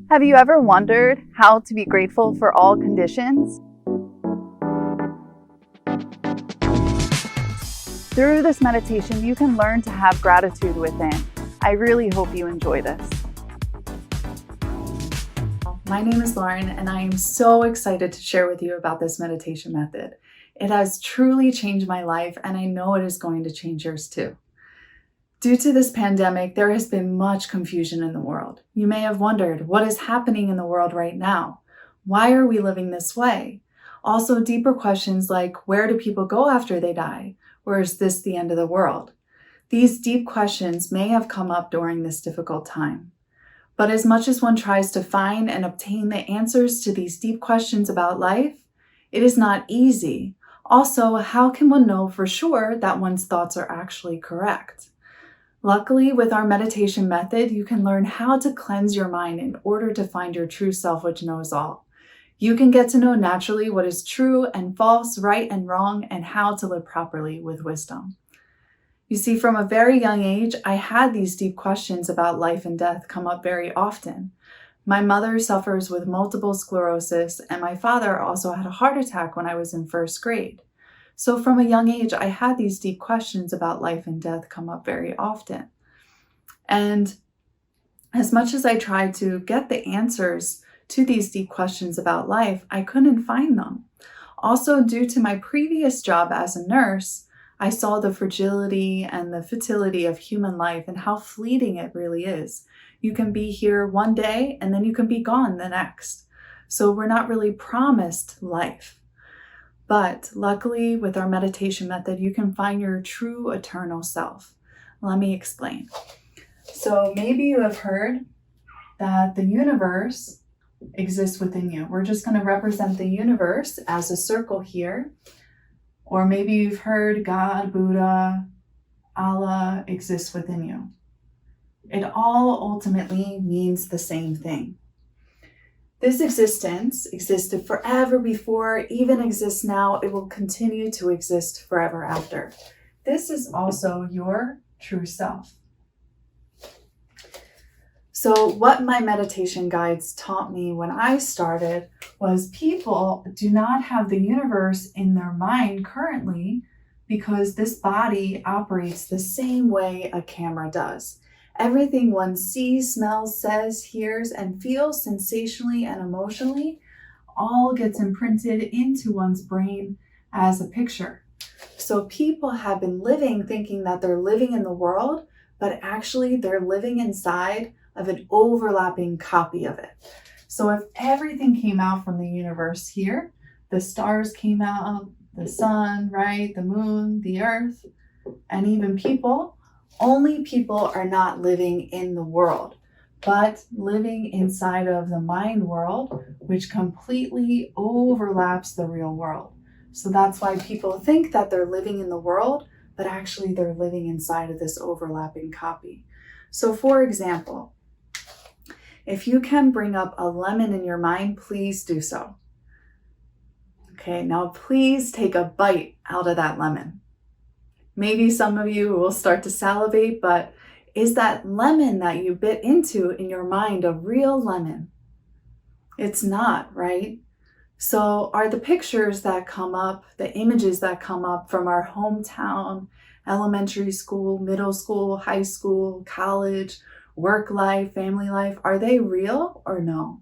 Have you ever wondered how to be grateful for all conditions? Through this meditation, you can learn to have gratitude within. I really hope you enjoy this. My name is Lauren, and I am so excited to share with you about this meditation method. It has truly changed my life, and I know it is going to change yours too. Due to this pandemic, there has been much confusion in the world. You may have wondered, what is happening in the world right now? Why are we living this way? Also, deeper questions like, where do people go after they die? Or is this the end of the world? These deep questions may have come up during this difficult time. But as much as one tries to find and obtain the answers to these deep questions about life, it is not easy. Also, how can one know for sure that one's thoughts are actually correct? Luckily, with our meditation method, you can learn how to cleanse your mind in order to find your true self, which knows all. You can get to know naturally what is true and false, right and wrong, and how to live properly with wisdom. You see, from a very young age, I had these deep questions about life and death come up very often. My mother suffers with multiple sclerosis, and my father also had a heart attack when I was in first grade. So from a young age, I had these deep questions about life and death come up very often. And as much as I tried to get the answers to these deep questions about life, I couldn't find them. Also, due to my previous job as a nurse, I saw the fragility and the futility of human life and how fleeting it really is. You can be here one day and then you can be gone the next. So we're not really promised life. But luckily, with our meditation method, you can find your true eternal self. Let me explain. So maybe you have heard that the universe exists within you. We're just going to represent the universe as a circle here. Or maybe you've heard God, Buddha, Allah exists within you. It all ultimately means the same thing. This existence existed forever before, even exists now. It will continue to exist forever after. This is also your true self. So what my meditation guides taught me when I started was people do not have the universe in their mind currently because this body operates the same way a camera does. Everything one sees, smells, says, hears, and feels sensationally and emotionally all gets imprinted into one's brain as a picture. So people have been living thinking that they're living in the world, but actually they're living inside of an overlapping copy of it. So if everything came out from the universe here, the stars came out, the sun, right, the moon, the earth, and even people, only people are not living in the world, but living inside of the mind world, which completely overlaps the real world. So that's why people think that they're living in the world, but actually they're living inside of this overlapping copy. So for example, if you can bring up a lemon in your mind, please do so. Okay, now please take a bite out of that lemon. Maybe some of you will start to salivate, but is that lemon that you bit into in your mind a real lemon? It's not, right? So are the pictures that come up, the images that come up from our hometown, elementary school, middle school, high school, college, work life, family life, are they real or no?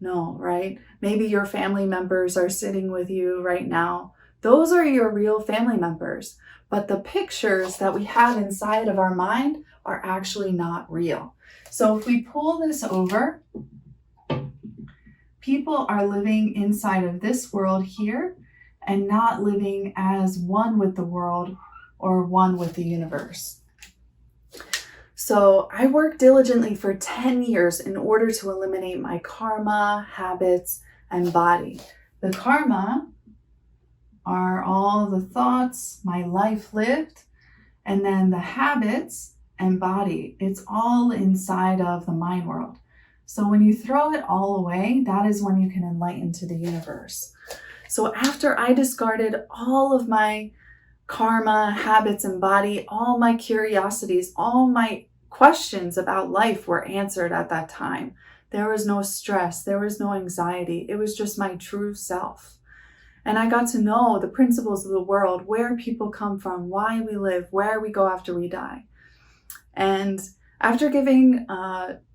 No, right? Maybe your family members are sitting with you right now. Those are your real family members. But the pictures that we have inside of our mind are actually not real. So if we pull this over, people are living inside of this world here and not living as one with the world or one with the universe. So I worked diligently for 10 years in order to eliminate my karma, habits, and body. The karma are all the thoughts, my life lived, and then the habits and body. It's all inside of the mind world. So when you throw it all away, that is when you can enlighten to the universe. So after I discarded all of my karma, habits, and body, all my curiosities, all my questions about life were answered at that time. There was no stress. There was no anxiety. It was just my true self. And I got to know the principles of the world, where people come from, why we live, where we go after we die. And after giving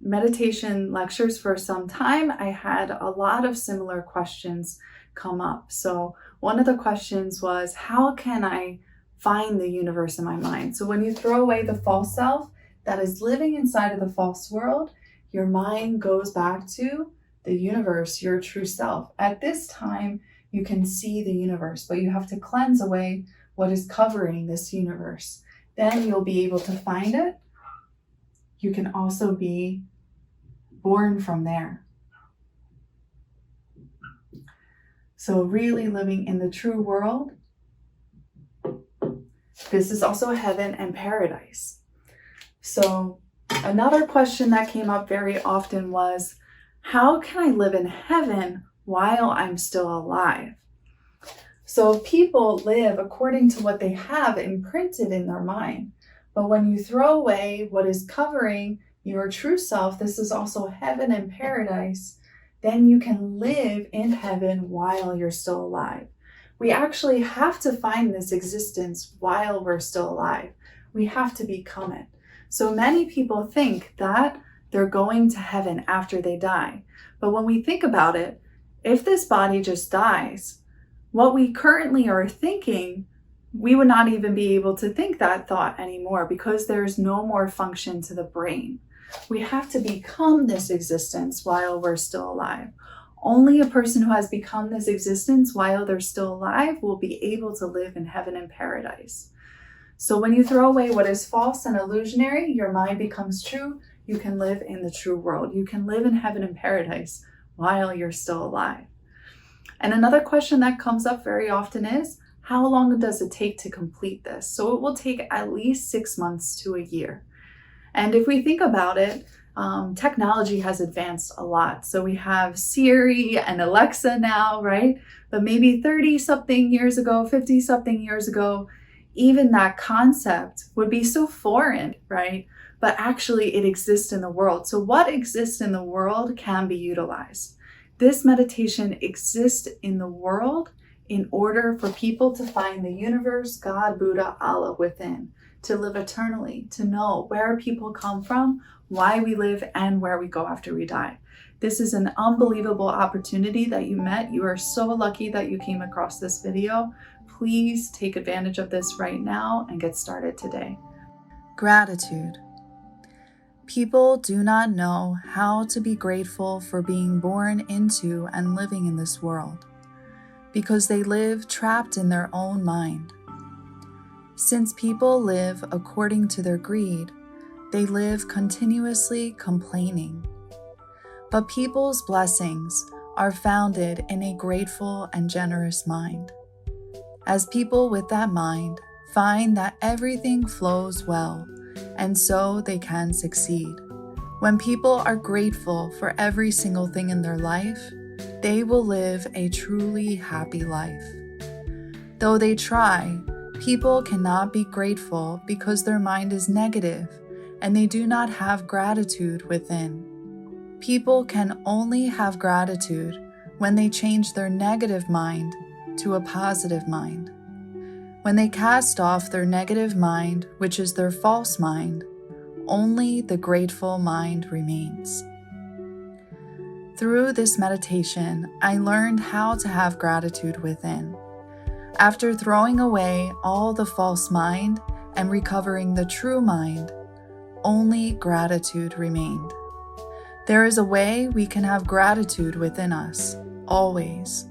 meditation lectures for some time, I had a lot of similar questions come up. So one of the questions was, how can I find the universe in my mind? So when you throw away the false self that is living inside of the false world, your mind goes back to the universe, your true self. At this time, you can see the universe, but you have to cleanse away what is covering this universe. Then you'll be able to find it. You can also be born from there. So really living in the true world. This is also heaven and paradise. So another question that came up very often was, how can I live in heaven while I'm still alive? So people live according to what they have imprinted in their mind. But when you throw away what is covering your true self, this is also heaven and paradise, then you can live in heaven while you're still alive. We actually have to find this existence while we're still alive. We have to become it. So many people think that they're going to heaven after they die. But when we think about it, if this body just dies, what we currently are thinking, we would not even be able to think that thought anymore because there's no more function to the brain. We have to become this existence while we're still alive. Only a person who has become this existence while they're still alive will be able to live in heaven and paradise. So when you throw away what is false and illusionary, your mind becomes true. You can live in the true world. You can live in heaven and paradise while you're still alive. And another question that comes up very often is, how long does it take to complete this? So it will take at least 6 months to a year. And if we think about it, technology has advanced a lot. So we have Siri and Alexa now, right? But maybe 30 something years ago, 50 something years ago, even that concept would be so foreign, right? But actually it exists in the world. So what exists in the world can be utilized. This meditation exists in the world in order for people to find the universe, God, Buddha, Allah within, to live eternally, to know where people come from, why we live, and where we go after we die. This is an unbelievable opportunity that you met. You are so lucky that you came across this video. Please take advantage of this right now and get started today. Gratitude. People do not know how to be grateful for being born into and living in this world, because they live trapped in their own mind. Since people live according to their greed, they live continuously complaining. But people's blessings are founded in a grateful and generous mind. As people with that mind find that everything flows well, and so they can succeed. When people are grateful for every single thing in their life, they will live a truly happy life. Though they try, people cannot be grateful because their mind is negative and they do not have gratitude within. People can only have gratitude when they change their negative mind to a positive mind. When they cast off their negative mind, which is their false mind, only the grateful mind remains. Through this meditation, I learned how to have gratitude within. After throwing away all the false mind and recovering the true mind, only gratitude remained. There is a way we can have gratitude within us, always.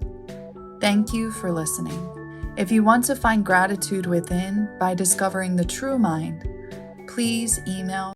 Thank you for listening. If you want to find gratitude within by discovering the true mind, please email